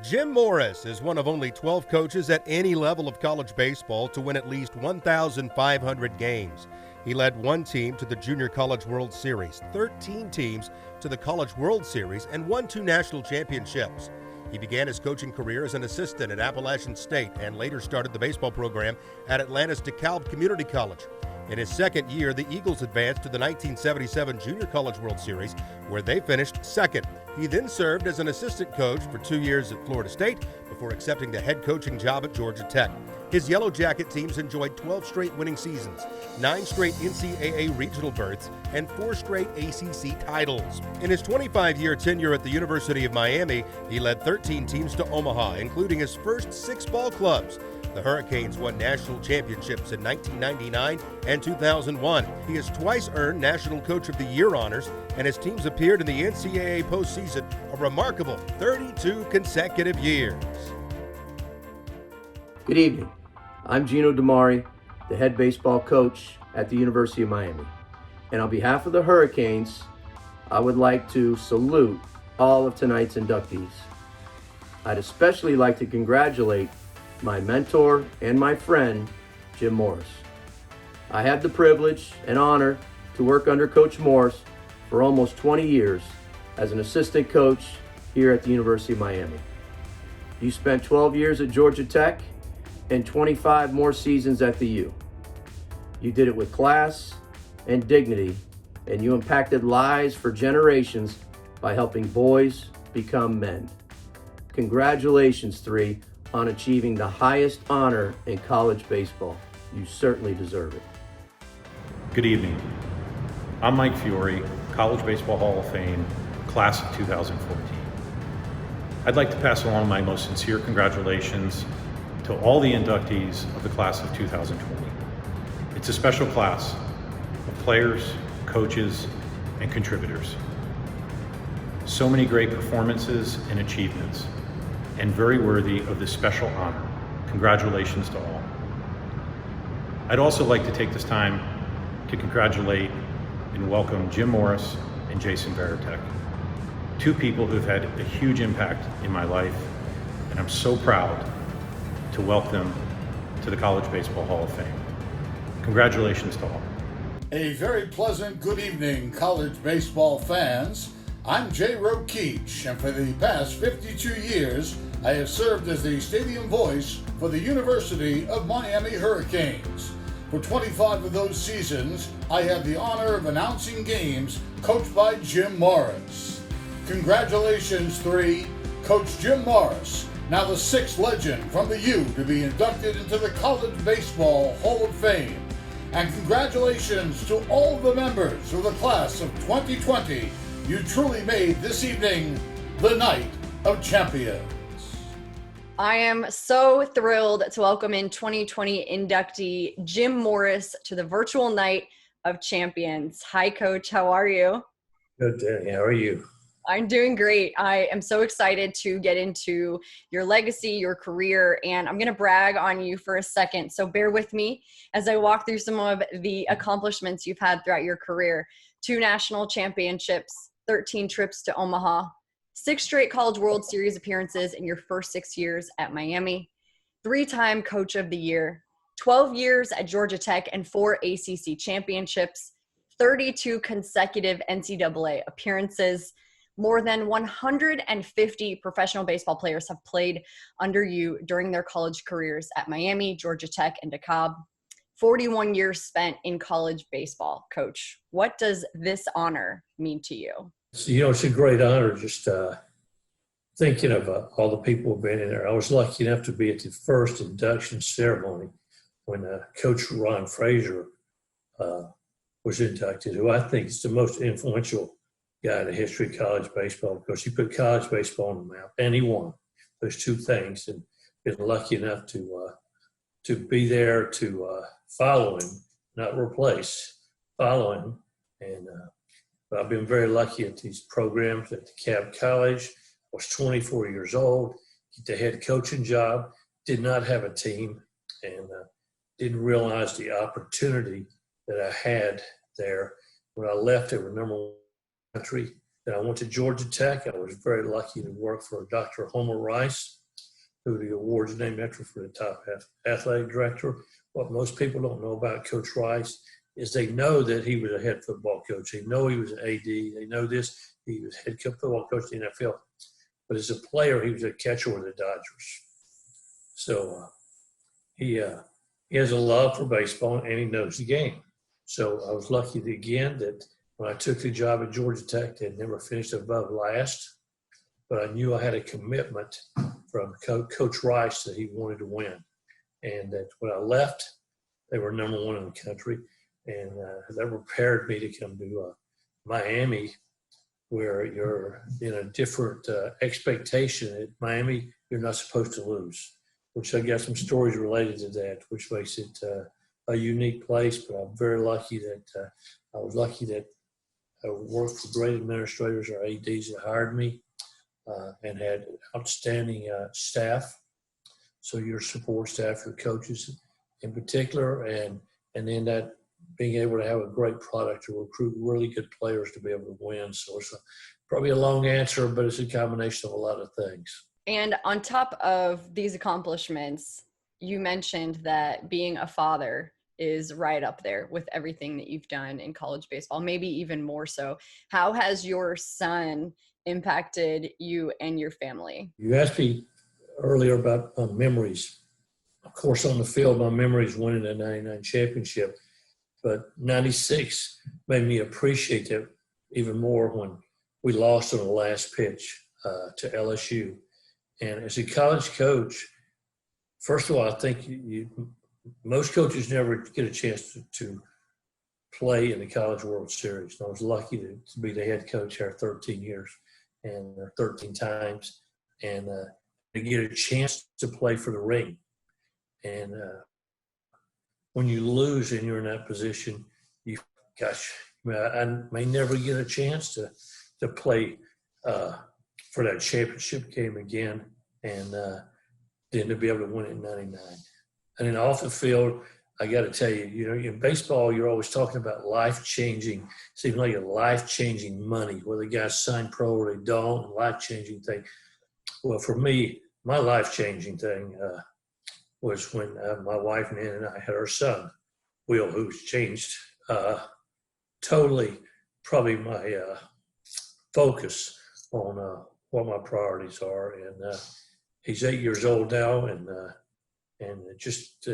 Jim Morris is one of only 12 coaches at any level of college baseball to win at least 1,500 games. He led one team to the Junior College World Series, 13 teams to the College World Series, and won 2 national championships. He began his coaching career as an assistant at Appalachian State and later started the baseball program at Atlanta's DeKalb Community College. In his second year, the Eagles advanced to the 1977 Junior College World Series, where they finished second. He then served as an assistant coach for 2 years at Florida State before accepting the head coaching job at Georgia Tech. His Yellow Jacket teams enjoyed 12 straight winning seasons, 9 straight NCAA regional berths, and 4 straight ACC titles. In his 25-year tenure at the University of Miami, he led 13 teams to Omaha, including his first 6 ball clubs. The Hurricanes won national championships in 1999 and 2001. He has twice earned National Coach of the Year honors, and his teams appeared in the NCAA postseason a remarkable 32 consecutive years. Good evening. I'm Geno Damari, the head baseball coach at the University of Miami. And on behalf of the Hurricanes, I would like to salute all of tonight's inductees. I'd especially like to congratulate my mentor and my friend, Jim Morris. I had the privilege and honor to work under Coach Morris for almost 20 years as an assistant coach here at the University of Miami. You spent 12 years at Georgia Tech and 25 more seasons at the U. You did it with class and dignity, and you impacted lives for generations by helping boys become men. Congratulations, 3, on achieving the highest honor in college baseball. You certainly deserve it. Good evening. I'm Mike Fiore, College Baseball Hall of Fame, class of 2014. I'd like to pass along my most sincere congratulations to all the inductees of the class of 2020. It's a special class of players, coaches, and contributors. So many great performances and achievements, and very worthy of this special honor. Congratulations to all. I'd also like to take this time to congratulate and welcome Jim Morris and Jason Veritek, 2 people who've had a huge impact in my life, and I'm so proud to welcome them to the College Baseball Hall of Fame. Congratulations to all. A very pleasant good evening, college baseball fans. I'm Jay Rokeach, and for the past 52 years, I have served as the stadium voice for the University of Miami Hurricanes. For 25 of those seasons, I had the honor of announcing games coached by Jim Morris. Congratulations, 3, Coach Jim Morris, now the 6th legend from the U to be inducted into the College Baseball Hall of Fame. And congratulations to all the members of the class of 2020. You truly made this evening the night of champions. I am so thrilled to welcome in 2020 inductee Jim Morris to the virtual night of champions. Hi, Coach. How are you? Good, Danny. How are you? I'm doing great. I am so excited to get into your legacy, your career, and I'm going to brag on you for a second. So bear with me as I walk through some of the accomplishments you've had throughout your career. 2 national championships, 13 trips to Omaha, 6 straight College World Series appearances in your first 6 years at Miami, 3-time Coach of the Year, 12 years at Georgia Tech and 4 ACC championships, 32 consecutive NCAA appearances. More than 150 professional baseball players have played under you during their college careers at Miami, Georgia Tech, and DeKalb. 41 years spent in college baseball. Coach, what does this honor mean to you? It's a great honor just thinking of all the people who've been in there. I was lucky enough to be at the first induction ceremony when Coach Ron Frazier was inducted, who I think is the most influential guy in the history of college baseball, because he put college baseball on the map, and he won those 2 things, and been lucky enough to be there to follow him, not replace, follow him. And but I've been very lucky at these programs at DeKalb College. I was 24 years old, get the head coaching job, did not have a team, and didn't realize the opportunity that I had there. When I left, they were number 1 country. Then I went to Georgia Tech. I was very lucky to work for Dr. Homer Rice, who the award's named after for the top athletic director. What most people don't know about Coach Rice is they know that he was a head football coach. They know he was an AD. They know this. He was head football coach in the NFL. But as a player, he was a catcher with the Dodgers. So he has a love for baseball, and he knows the game. So I was lucky again that when I took the job at Georgia Tech, they'd never finished above last. But I knew I had a commitment from Coach Rice that he wanted to win. And that when I left, they were number one in the country. And that prepared me to come to Miami, where you're in a different expectation. At Miami, you're not supposed to lose, which I got some stories related to that, which makes it a unique place. But I'm very lucky that I worked for great administrators or ADs that hired me and had outstanding staff. So your support staff, your coaches in particular, and then that being able to have a great product to recruit really good players to be able to win. So it's probably a long answer, but it's a combination of a lot of things. And on top of these accomplishments, you mentioned that being a father is right up there with everything that you've done in college baseball, maybe even more so. How has your son impacted you and your family? You asked me earlier about memories. Of course, on the field, my memories winning the 99 championship, but 96 made me appreciate it even more when we lost on the last pitch to LSU. And as a college coach, first of all, I think most coaches never get a chance to play in the College World Series. And I was lucky to be the head coach there 13 years and 13 times, and to get a chance to play for the ring. And when you lose and you're in that position, I may never get a chance to play for that championship game again, and then to be able to win it in 99. And then off the field, I got to tell you, in baseball, you're always talking about life-changing, seems like a life-changing money, whether the guys sign pro or they don't, life-changing thing. Well, for me, my life-changing thing was when my wife, Nan, and I had our son, Will, who's changed totally probably my focus on what my priorities are. And he's 8 years old now, and just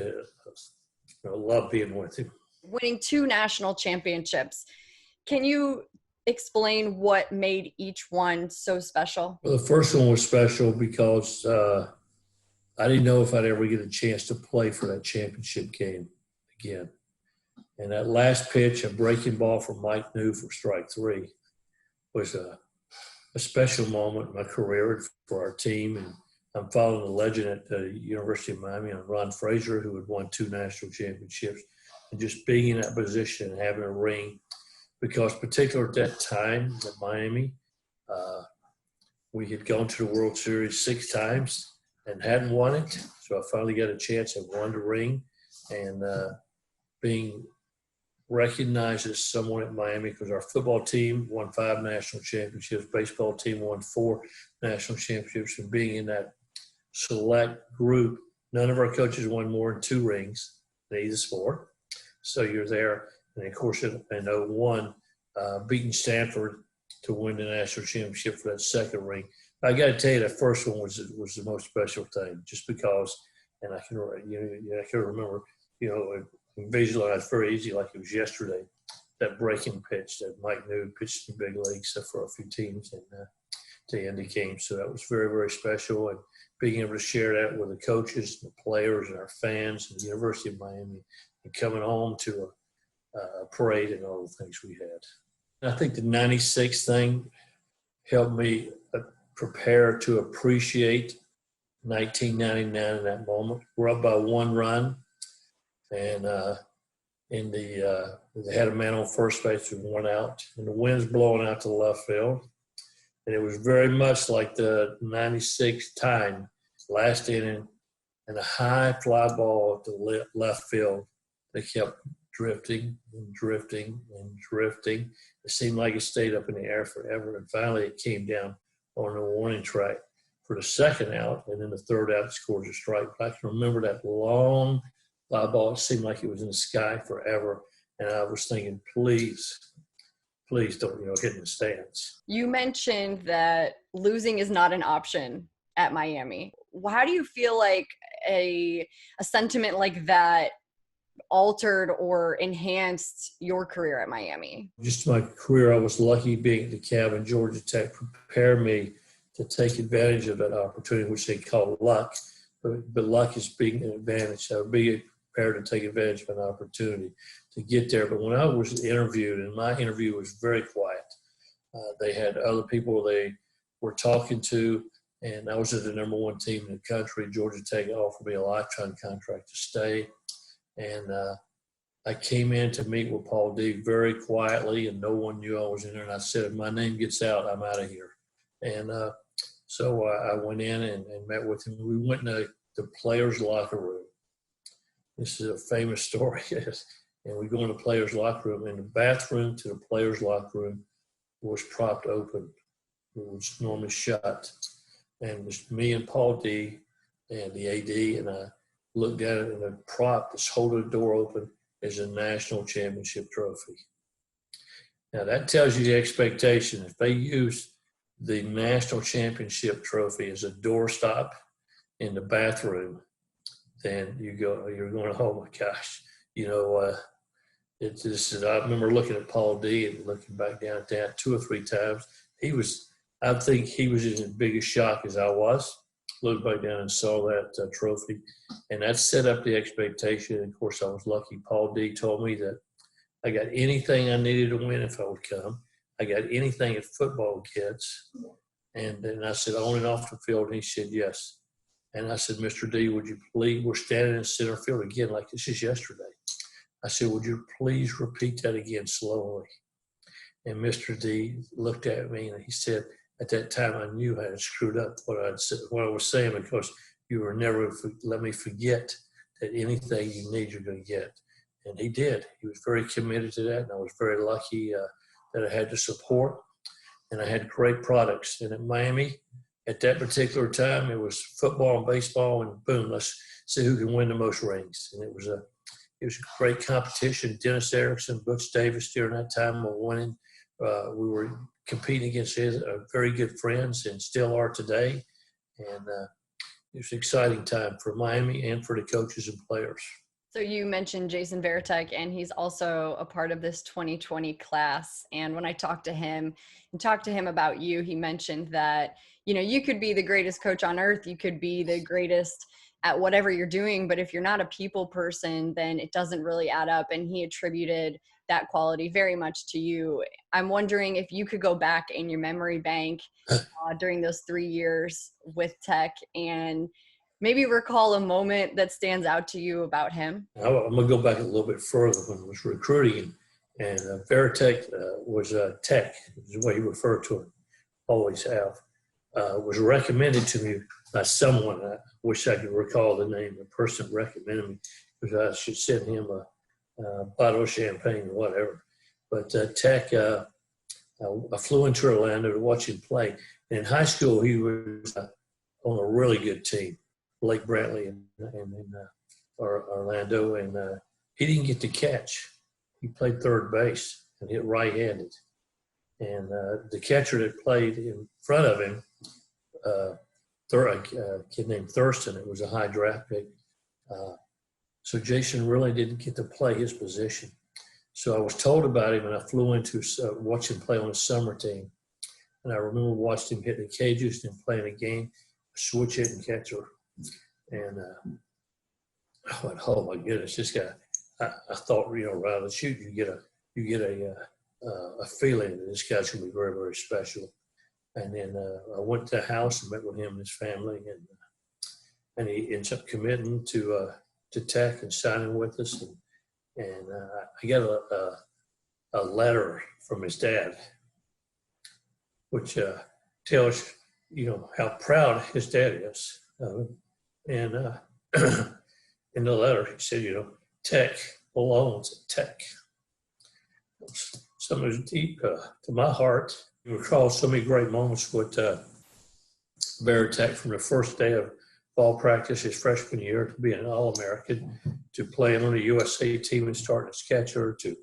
love being with him. Winning 2 national championships. Can you explain what made each one so special? Well, the first one was special because I didn't know if I'd ever get a chance to play for that championship game again. And that last pitch, a breaking ball from Mike New for strike 3, was a special moment in my career for our team. And I'm following the legend at the University of Miami, on Ron Frazier, who had won 2 national championships, and just being in that position and having a ring. Because particularly at that time at Miami, we had gone to the World Series 6 times and hadn't won it. So I finally got a chance and won the ring. And being recognized as someone at Miami, because our football team won 5 national championships, baseball team won 4 national championships, and being in that select group, none of our coaches won more than 2 rings in either sport. So you're there. And of course, in 01, beating Stanford to win the national championship for that second ring. I got to tell you, that first one was the most special thing, just because, and I can remember, visualize very easy, like it was yesterday, that breaking pitch that Mike New pitched in the big leagues for a few teams and to end the game. So that was very, very special, and being able to share that with the coaches, and the players, and our fans, and the University of Miami, and coming home to a parade and all the things we had. And I think the 96 thing helped me prepare to appreciate 1999 in that moment. We're up by 1 run, and they had a man on first base with 1 out, and the wind's blowing out to the left field. And it was very much like the 96 time, last inning, and a high fly ball to left field that kept drifting and drifting and drifting. It seemed like it stayed up in the air forever. And finally it came down on the warning track for the second out. And then the third out, it scores a strike. But I can remember that long fly ball. It seemed like it was in the sky forever. And I was thinking, please don't, hit in the stands. You mentioned that losing is not an option at Miami. How do you feel like a sentiment like that altered or enhanced your career at Miami? Just my career, I was lucky being at the cabin. Georgia Tech prepared me to take advantage of that opportunity, which they call luck. But luck is being an advantage. I would be prepared to take advantage of an opportunity to get there. But when I was interviewed, and my interview was very quiet, they had other people they were talking to, and I was at the number one team in the country. Georgia Tech offered me a lifetime contract to stay. And I came in to meet with Paul D very quietly, and no one knew I was in there. And I said, if my name gets out, I'm out of here. And so I went in and met with him. We went in the players' locker room. This is a famous story. And we go in the players' locker room, and the bathroom to the players' locker room was propped open. It was normally shut. And it was me and Paul D and the AD, and I looked at it, and the prop that's holding the door open is a national championship trophy. Now, that tells you the expectation. If they use the national championship trophy as a doorstop in the bathroom, then you're going, oh my gosh, it's just, I remember looking at Paul D and looking back down at that 2 or 3 times. I think he was in as big a shock as I was. Looked back down and saw that trophy, and that set up the expectation. And of course, I was lucky. Paul D told me that I got anything I needed to win if I would come. I got anything at football kids. And then I said, on and off the field, and he said, yes. And I said, Mr. D, would you please, we're standing in center field again like this is yesterday. I said, would you please repeat that again slowly? And Mr. D looked at me, and he said, at that time, I knew I had screwed up what I was saying, because you were never let me forget that anything you need, you're going to get. And he did. He was very committed to that, and I was very lucky that I had the support, and I had great products. And at Miami, at that particular time, it was football and baseball, and boom, let's see who can win the most rings. And it was a great competition. Dennis Erickson, Butch Davis during that time were winning. We were competing against his very good friends, and still are today. And it was an exciting time for Miami and for the coaches and players. So you mentioned Jason Veritek, and he's also a part of this 2020 class. And when I talked to him about you, he mentioned that, you could be the greatest coach on earth. You could be the greatest at whatever you're doing. But if you're not a people person, then it doesn't really add up. And he attributed that quality very much to you. I'm wondering if you could go back in your memory bank during those 3 years with Tech and maybe recall a moment that stands out to you about him. I'm going to go back a little bit further when I was recruiting, and Veritech was Tech, is the way he referred to it, always have, was recommended to me by someone. I wish I could recall the name of the person that recommended me, because I should send him a bottle of champagne or whatever. But Tech, I flew into Orlando to watch him play. And in high school, he was on a really good team, Blake Brantley in Orlando, and he didn't get to catch. He played third base and hit right-handed. And the catcher that played in front of him, a kid named Thurston, it was a high draft pick. So Jason really didn't get to play his position. So I was told about him, and I flew in to watch him play on a summer team. And I remember watching him hit the cages and playing a game, switch hitting catcher. And I went, oh my goodness, this guy! I thought, right on the shoot, you get a feeling that this guy's going to be very, very special. And then I went to the house and met with him and his family, and he ends up committing to Tech and signing with us. And I got a letter from his dad, which tells how proud his dad is. And in the letter, he said, Tech belongs at Tech. Something that's deep to my heart. You recall so many great moments with Veritech, from the first day of fall practice his freshman year to being an All-American, to playing on the USA team and starting as catcher, to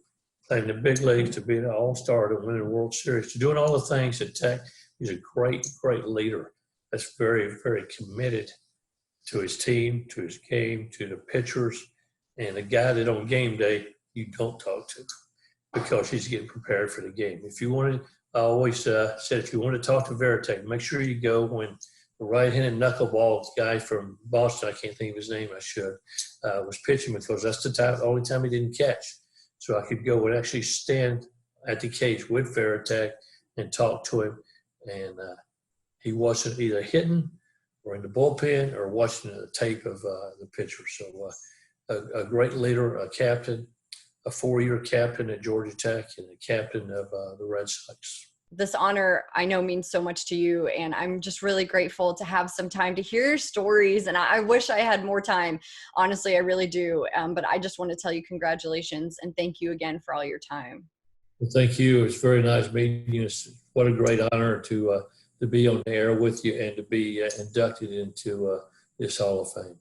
playing the big leagues, to being an All-Star, to winning a World Series, to doing all the things at Tech. He's a great, great leader that's very, very committed to his team, to his game, to the pitchers, and a guy that on game day you don't talk to because he's getting prepared for the game. If you want to, I always said, if you want to talk to Veritech, make sure you go when the right-handed knuckleball guy from Boston, I can't think of his name, I should, was pitching, because that's the only time he didn't catch. So I could go and actually stand at the cage with Veritech and talk to him, and he wasn't either hitting or in the bullpen or watching the tape of the pitcher. So a great leader, a captain, a 4-year captain at Georgia Tech, and a captain of the Red Sox. This honor, I know, means so much to you, and I'm just really grateful to have some time to hear your stories, and I wish I had more time. Honestly, I really do, but I just want to tell you congratulations and thank you again for all your time. Well, thank you. It's very nice meeting you. What a great honor to be on the air with you and to be inducted into this Hall of Fame.